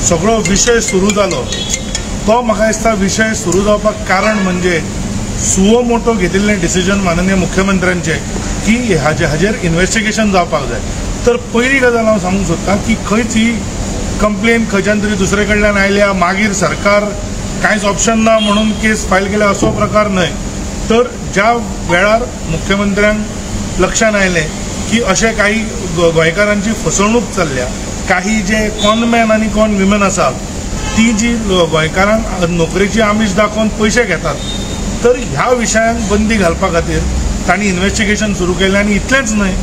सगळो विषय सुरू जालो तो म्हाका दिसता विषय सुरू जावपाक कारण म्हणजे सुओ मोटो घेतिल्लें डिसिजन माननीय मुख्यमंत्र्यांचे की हाजेर इन्व्हेस्टिगेशन जावपाक जाय। तर पहिली गजाल हांव सांगूंक सोदतां की खंयच ही कंप्लेन खंयच्यान तरी दुसरे कडल्यान आयल्या मागीर सरकार कांयच ऑप्शन ना म्हणून केस फायल केल्या असो प्रकार न्हय। तर ज्या वेळार मुख्यमंत्र्यांक लक्षात आयलें की अशें काही गोंयकारांची फसवणूक चल्ल्या, काही जे कॉनमॅन आनी कॉन विमन आसा ती जी गोंयकारांक नोकरेची आमीश दाखोवन पयशे घेतात, तर ह्या विशयांक बंदी घालपा खातीर तांणी इन्व्हेस्टिगेशन सुरू केलें। आनी इतलेंच न्हय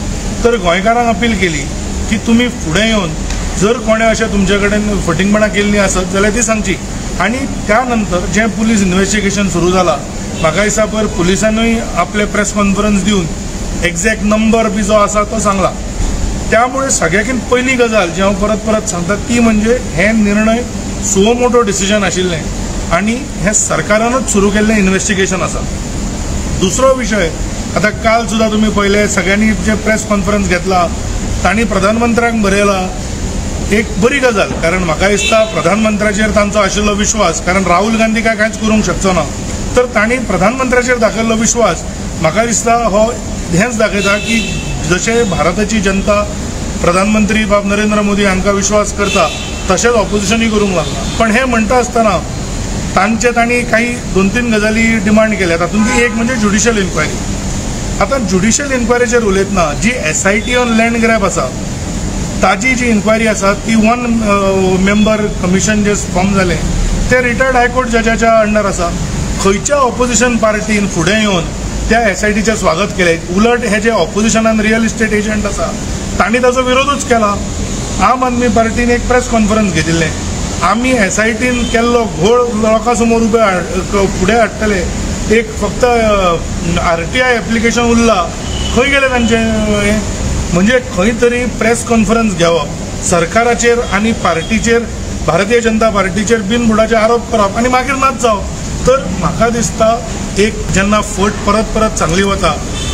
तर गोंयकारांक अपील केली की तुमी फुडें येवन जर कोणे अशें तुमचे कडेन फटिंगपणां केल्लीं आसत जाल्यार ती सांगची। आनी त्या नंतर जें पुलीस इन्व्हेस्टिगेशन सुरू जालां म्हाका दिसता पयर पुलिसांनूय आपले प्रेस कॉन्फरन्स दिवन एक्झॅक्ट नंबर बी जो आसा तो सांगला। त्यामुळे सगळ्याकीन पहिली गजाल जी हांव परत परत सांगता ती म्हणजे हे निर्णय सुओ मोटो डिसिजन आशिल्लें आनी हे सरकारानूच सुरू केल्लें इन्व्हेस्टिगेशन आसा। दुसरो विशय आता काल सुद्धा तुम्ही पहिले सगळ्यांनी जे प्रेस कॉन्फरन्स घेतला तांणी प्रधानमंत्र्यांक बरयला एक बरी गजाल, कारण म्हाका दिसता प्रधानमंत्र्याचेर तांचो आशिल्लो विश्वास, कारण राहुल गांधी कांयच करूंक शकचो ना, तर तांणी प्रधानमंत्र्याचेर दाखयल्लो विश्वास म्हाका दिसता हो हेंच दाखयता की जशे भारताची जनता प्रधानमंत्री बाब नरेंद्र मोदी हांकां विश्वास करता तशेंच ऑपोजिशनूय करूंक लागला। पण हे म्हणटा आसतना तांणी काही 2-3 गजाली डिमांड केल्या, तातूंतली एक म्हणजे ज्युडिशियल इन्क्वायरी। आता ज्युडिशियल इन्क्वायरीचेर उलयतना जी SIT ऑन लँड ग्रॅब आसा ताजी जी इन्क्वायरी आसा ती 1 मेंबर कमिशन जे फॉर्म जालें ते रिटायर्ड हायकोर्ट जजाच्या अंडर आसा। खंयच्या ऑपोजिशन पार्टीन फुडें येवन त्या SITचें स्वागत केलें, उलट हे जे ऑपोजिशनान रियल इस्टेट एजंट आसा तांणी ताचो विरोधूच केला। आम आदमी पार्टीन एक प्रेस कॉन्फरन्स घेतिल्लें, आमी SITन केल्लो घोळ लोकां समोर फुडें हाडटले, एक फक्त RTI एप्लिकेशन उरला, खंय गेले तांचे म्हणजे खंय तरी प्रेस कॉन्फरन्स घेवप सरकाराचेर आनी पार्टीचेर भारतीय जनता पार्टीचेर बिनबुडाचे आरोप करप आनी मागीर नाच जावप। तर म्हाका दिसता एक जेन्ना फट परत परत चांगली वता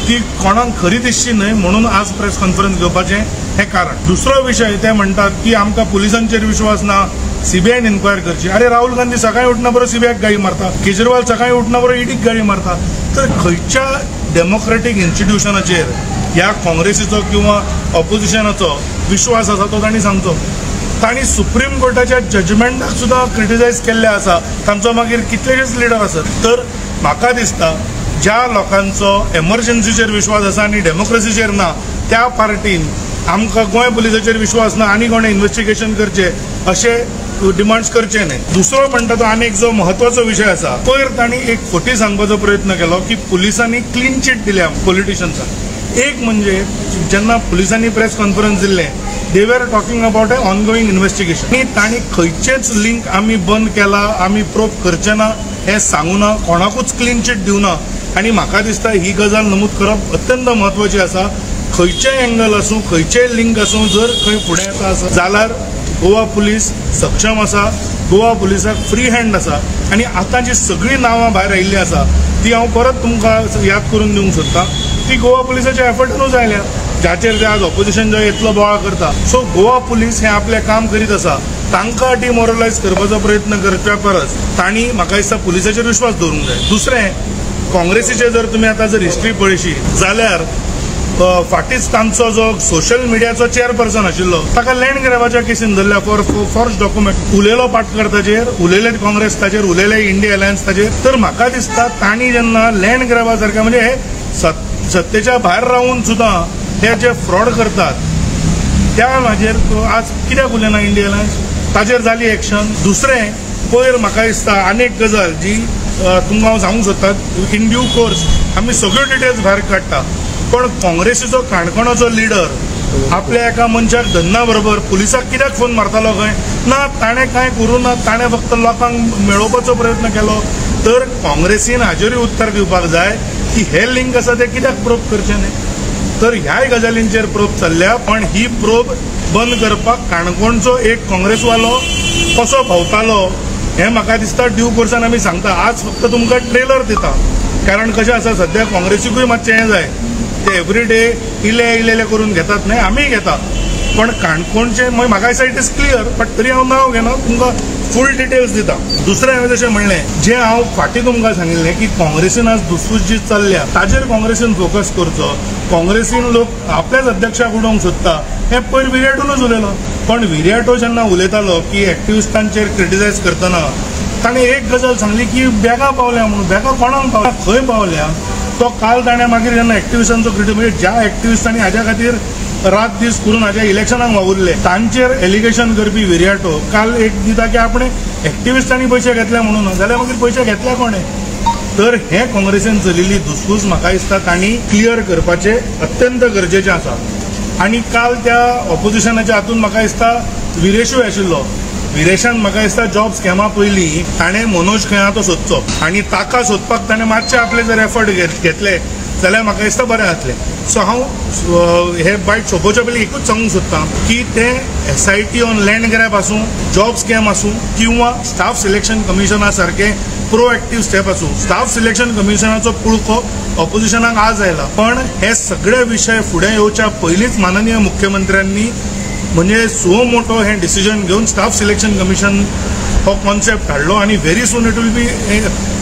ती कोणाक खरी दिसची न्हय म्हणून आज प्रेस कॉन्फरन्स घेवपाचें हें कारण। दुसरो विशय ते म्हणटात की आमकां पुलिसांचेर विश्वास ना, CBIन इन्क्वायर करची। अरे राहुल गांधी सकाळी उठना बरो CBIक गाळी मारता, केजरीवाल सकाळी उठना बरो EDक गाळी मारता। तर खंयच्या डेमोक्रेटीक इन्स्टिट्यूशनाचेर ह्या काँग्रेसीचो किंवा ऑपोजिशनाचो विश्वास आसा तो तांणी सांगचो। तांणी सुप्रीम कोर्टाच्या जजमेंटाक सुद्दां क्रिटिसायज केल्ले आसा, तांचो मागीर कितलेशेच लिडर आसात। तर म्हाका दिसता ज्या लोकांचो एमर्जन्सीचेर विश्वास आसा आनी डेमोक्रेसीचेर ना त्या पार्टीन आमकां गोंय पुलिसाचेर विश्वास ना आनी कोणें इन्व्हेस्टिगेशन करचे अशे डिमांड्स करचे न्हय। दुसरो म्हणटा तो आनी एक जो म्हत्वाचो विशय आसा, पयर तांणी एक खोटी सांगपाचो प्रयत्न केलो की पुलिसांनी क्लीन चीट दिल्या पॉलिटिशियन्सांक। एक म्हणजे जेन्ना पुलिसांनी प्रेस कॉन्फरन्स दिल्लें they were talking about a ongoing investigation आनी तांणी खंयचेच लिंक आमी बंद केला, आमी प्रोब करचे ना हे सांगू ना, कोणाकूच क्लीन चीट दिवना। आनी म्हाका दिसता ही गजाल नमूद करप अत्यंत म्हत्वाची आसा। खंयचेय एंगल आसूं, खंयचेय लिंक आसूं, जर खंय फुडें येता आसा जाल्यार गोवा पुलीस सक्षम आसा, गोवा पुलिसाक फ्री हँड आसा। आनी आतां जी सगळीं नांवां भायर आयिल्लीं आसा ती हांव परत तुमकां याद करून दिवंक सोदतां, ती गोवा पुलिसाच्या एफर्टानूच आयल्या, जाचेर ते आज ऑपोजिशन जो इतलो बोवाळ करता। सो गोवा पुलीस हे आपलें काम करीत आसा, तांकां डिमोरलायज करपाचो प्रयत्न करच्या परस तांणी म्हाका दिसता पुलिसाचेर विश्वास दवरूंक जाय। दुसरें, काँग्रेसीचे जर तुमी आतां जर हिस्ट्री पळयशी जाल्यार फाटींच तांचो जो सोशल मिडियाचो चेअरपर्सन आशिल्लो ताका लँड ग्रॅबाच्या केसीन धरल्या फॉर फॉर्ज डॉक्युमेंट। उलयलो पाटकरताचेर, उलयले काँग्रेस ताचेर, उलयले इंडिया अलायन्स ताचेर। तर म्हाका दिसता तांणी जेन्ना लँड ग्रॅबा सारख्या म्हणजे हे सत्तेच्या भायर रावून सुद्दां हे जे फ्रॉड करतात त्या हाजेर आज कित्याक उलयना इंडिया अलायन्स, ताचेर जाली एक्शन। दुसरें, पयर म्हाका दिसता आनीक गजाल जी तुमकां हांव सांगूंक सोदता, इन ड्यू कोर्स आमी सगळ्यो डिटेल्स भायर काडटा, पण काँग्रेसीचो काणकोणाचो लिडर आपल्या एका मनशाक धन्ना बरोबर पुलिसाक कित्याक फोन मारतालो खंय ना, ताणें कांय करूं ना, ताणें फक्त लोकांक मेळोवपाचो प्रयत्न केलो। तर काँग्रेसीन हाजेरूय उत्तर दिवपाक जाय की हे लिंक आसा ते कित्याक प्रोब करचे न्हय। तर ह्याय गजालींचेर प्रोब चल्ल्या, पण ही प्रोब बंद करपाक काणकोणचो एक काँग्रेसवालो कसो भोंवतालो हे म्हाका दिसता ड्यू कोर्सान आमी सांगता। आज फक्त तुमकां ट्रेलर दिता, कारण कशें आसा सद्या काँग्रेसीकूय मातशें हें जाय, ते एवरी डे इले करून घेतात न्हय, आमी घेतात, पण काणकोणचे म्हाका दिसता इट इज क्लियर, बट तरी हांव नांव घेना, तुमकां फूल डिटेल्स दिता. दुसरें हांवें जशें म्हणलें, जें हांव फाटीं तुमकां सांगिल्लें की काँग्रेसीन आज धुसफूस जी चल्ल्या ताजेर काँग्रेसीन फोकस करचो. काँग्रेसीन लोक आपल्याच अध्यक्षाक उडोवंक सोदता हें पयर विर्याटूनच उलयलो. पण विर्याटो जेन्ना उलयतालो की एक्टिविस्टांचेर क्रिटिसायज करतना ताणें एक गजाल सांगली की बेगा पावल्या म्हणून. बेगा कोणाक पावल्या, खंय पावल्या, तो काल ताणें मागीर जेन्ना एक्टिविस्टांचो म्हणजे ज्या एक्टिविस्टांनी हाज्या खातीर रात दीस करून हाज्या इलेक्शनाक वावुरले तांचेर एलिगेशन करपी विर्याटो काल एक दिता की आपणे एक्टिविस्टांनी पयशे घेतले म्हणून, जाल्यार मागीर पयशे घेतले कोणे. तर हे काँग्रेसीन चलिल्ली धुसफूस म्हाका दिसता तांणी क्लियर करपाचें अत्यंत गरजेचें आसा. आनी काल त्या ऑपोजिशनाच्या हातून म्हाका दिसता विरेशूय आशिल्लो. विरेशान म्हाका दिसता जॉब स्कॅमा पयलीं ताणें मनोज खंय आहा तो सोदचो आनी ताका सोदपाक ताणें मातशे आपले जर एफर्ट घेतले जाल्यार म्हाका दिसता बरें जातलें. सो हांव हे बायट सोंपोवच्या पयलीं एकूच सांगूंक सोदतां की ते SIT ऑन लँड ग्रॅब आसूं, जॉब स्कॅम आसूं किंवा स्टाफ सिलेक्शन कमिशना सारके प्रोएक्टिव्ह स्टेप आसूं. स्टाफ सिलेक्शन कमिशनाचो पुळको ऑपोजिशनाक आज आयला, पण हे सगळे विशय फुडें येवच्या पयलींच माननीय मुख्यमंत्र्यांनी म्हणजे सुओ मोटो हे डिसिजन घेवन स्टाफ सिलेक्शन कमिशन हो कॉन्सेप्ट हाडलो आणि very soon it will be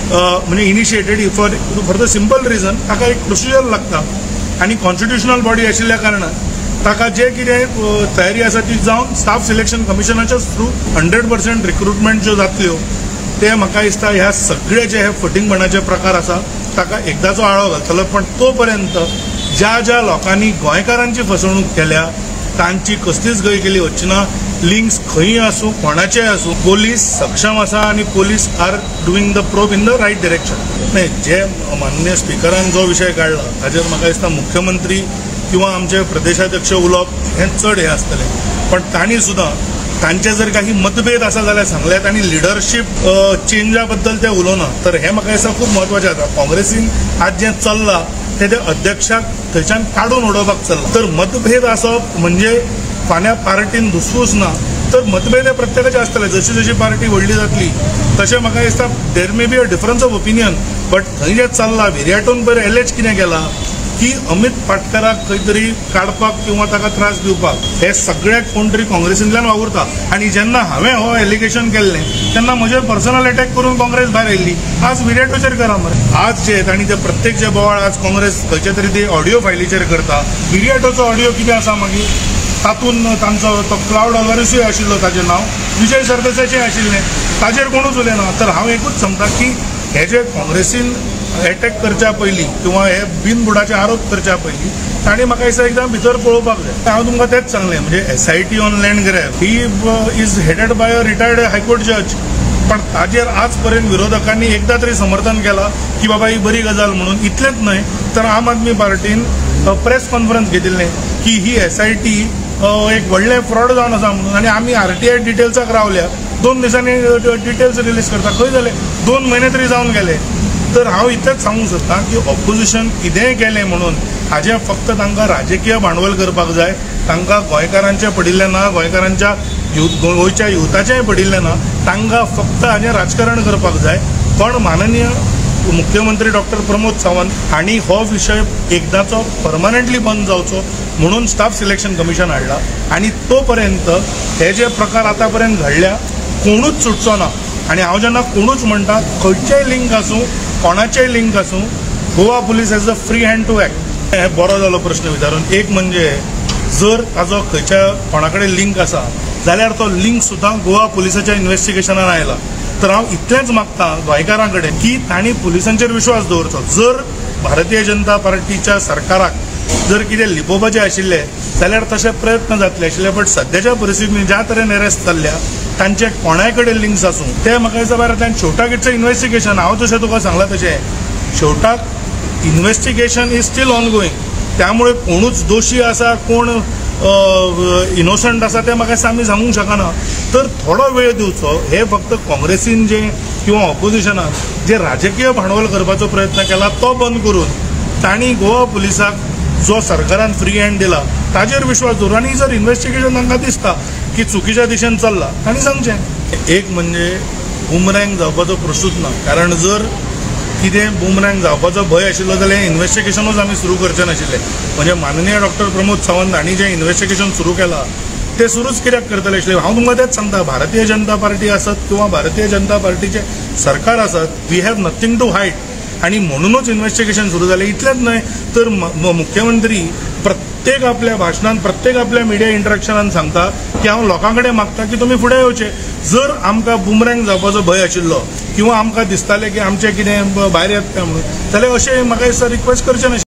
म्हणजे initiated for the simple reason ताका एक प्रोसिजर लागता आणि कॉन्स्टिट्युशनल बॉडी आशिल्ल्या कारणान ताका जे कितें तयारी आसा ती जावन स्टाफ सिलेक्शन कमिशनाच्याच थ्रू 100% रिक्रुटमेंट ज्यो जातल्यो ते म्हाका दिसता ह्या सगळे जे हे फटींगपणाचे प्रकार आसा ताका एकदाचो आळो घालतलो. पण तोपर्यंत ज्या ज्या लोकांनी गोंयकारांची फसवणूक केल्या तांची कसलीच गय केली वचची ना. लिंक्स खंय आसूं, कोणाचे आसूं, पोलीस सक्षम आसा आणि police are doing the probe in the right direction. नाही, जे माननीय स्पिकरान जो विशय काढला ताजेर म्हाका दिसता मुख्यमंत्री किंवा आमचे प्रदेशाध्यक्ष उलोवप हें चड हें आसतलें. पण तांणी सुद्दां तांचे जर काही मतभेद आसा जाल्यार सांगल्यात आणि लिडरशीप चेंजा बद्दल ते उलोवना. तर हे म्हाका दिसता खूब म्हत्वाचें आसा. काँग्रेसीन आज जें चल्लां ते अध्यक्षाक थंयच्यान काडून उडोवपाक चल्ला. तर मतभेद आसप म्हणजे फाल्यां पार्टीन धुसफूस ना, तर मतभेद हे प्रत्येकाचे आसतले. जशी जशी पार्टी व्हडली जातली तशें म्हाका दिसता there may be a difference of opinion, but थंय जें चल्लां विर्याटोन पयर एलेज कितें केलां की अमित पाटकराक खंय तरी काडपाक किंवा ताका त्रास दिवपाक हे सगळ्याक कोण तरी काँग्रेसींतल्यान वावुरता. आनी जेन्ना हांवें हो एलिगेशन केल्लें तेन्ना म्हजेर पर्सनल अटॅक करून काँग्रेस भायर येयल्ली. आज विर्याटोचेर करा मरे. आज जे आनी ते प्रत्येक जे बोवाळ आज काँग्रेस खंयचे तरी ते ऑडियो फायलीचेर करता. विर्याटोचो ऑडियो कितें आसा मागीर तातूंत तांचो तो क्लाउड ऑलरिसूय आशिल्लो, ताचें नांव विजय सरदेसायचें आशिल्लें, ताजेर कोणूच उलयना. तर हांव एकूच सांगता की हे जे काँग्रेसीन अटॅक करच्या पयलीं किंवा हे बिनबुडाचे आरोप करच्या पयलीं तांणी म्हाका दिसता एकदां भितर पळोवपाक जाय. हांव तुमकां तेंच सांगलें, म्हणजे SIT on land grab he is headed by a retired high court जज. पण ताजेर आज पर्यंत विरोधकांनी एकदा तरी समर्थन केलां की बाबा ही बरी गजाल म्हणून. इतलेंच न्हय तर आम आदमी पार्टीन प्रेस कॉन्फरन्स घेतिल्लें की ही SIT एक व्हडलें फ्रॉड जावन आसा म्हणून, आनी आमी RTI डिटेल्साक रावल्या. 2 दिसांनी डिटेल्स रिलीज करता. खंय जाले 2 म्हयने तरी जावन गेले. तर हांव इतलेंच सांगूंक सोदतां की ऑपोजिशन कितेंय केलें म्हणून हाजें फक्त तांकां राजकीय भांडवल करपाक जाय. तांकां गोंयकारांचें पडिल्लें ना, गोंयकारांच्या गोंयच्या युथाचेंय पडिल्लें ना. तांकां फक्त हाजें राजकारण करपाक जाय. पण माननीय मुख्यमंत्री डॉक्टर प्रमोद सावंत हांणी हो विशय एकदाचो परमनंटली बंद जावचो म्हणून स्टाफ सिलेक्शन कमिशन हाडला. आनी तोपर्यंत हे जे प्रकार आतां पर्यंत घडल्या कोणूच सुटचो ना. आनी हांव जेन्ना कोणूच म्हणटा खंयचेय लिंक आसूं, कोणाचेय लिंक आसूं, Goa police has a free hand to act. हे बरो जालो प्रश्न विचारून. एक म्हणजे जर ताजो खंयच्या कोणा कडेन लिंक आसा जाल्यार तो लिंक सुद्दां गोवा पुलिसाच्या इन्व्हेस्टिगेशनान आयला. तर हांव इतलेंच मागतां गोंयकारां कडेन की तांणी पुलिसांचेर विश्वास दवरचो. जर भारतीय जनता पार्टीच्या सरकाराक जर कितें लिपोवपाचें आशिल्लें जाल्यार तशे प्रयत्न जातले आशिल्ले. बट सद्याच्या परिस्थितीन ज्या तरेन अरेस्ट जाल्ल्या तांचे कोणाय कडेन लिंक्स आसूं ते म्हाका दिसता भायल्यान शेवटाक इट्स इन्व्हेस्टिगेशन. हांव जशें तुका सांगलां तशें शेवटाक investigation is steel on going. त्यामुळे कोणूच दोशी आसा कोण इनोसंट आसा ते म्हाका दिसता आमी सांगूंक शकना. तर थोडो वेळ दिवचो. हे फक्त काँग्रेसीन जे किंवा ऑपोजिशनान जे राजकीय भांडवल करपाचो प्रयत्न केला तो बंद करून तांणी गोवा पुलिसाक जो सरकारान फ्री हँड दिला ताजेर विश्वास दवरून आनी जर इन्व्हेस्टिगेशन तांकां दिसता की चुकीच्या दिशेन चल्ला तांणी सांगचें. एक म्हणजे बुमरँग जावपाचो प्रश्नूच ना. कारण जर कितें बुमरँग जावपाचो भंय आशिल्लो जाल्यार इन्व्हेस्टिगेशनूच आमी सुरू करचे नाशिल्ले. म्हणजे माननीय डॉक्टर प्रमोद सावंत हांणी जें इन्व्हेस्टिगेशन सुरू केलां ते सुरूच कित्याक करतले आशिल्ले. हांव तुमकां तेंच सांगता, भारतीय जनता पार्टी आसत किंवा भारतीय जनता पार्टीचे सरकार आसत, we have nothing to hide. आणि म्हणूनच इन्व्हेस्टिगेशन सुरू झाले. इतलेंच न्हय तर मुख्यमंत्री प्रत्येक आपल्या भाशणांत, प्रत्येक आपल्या मिडिया इंटरॅक्शनान सांगता की हांव लोकां कडेन मागता की तुमी फुडें येवचे. जर आमकां बुमरँग जावपाचो भंय आशिल्लो किंवा आमकां दिसतालें की आमचें कितें भायर येता काय म्हणून, जाल्यार अशें म्हाका दिसता रिक्वेस्ट करचें नाशिल्लें.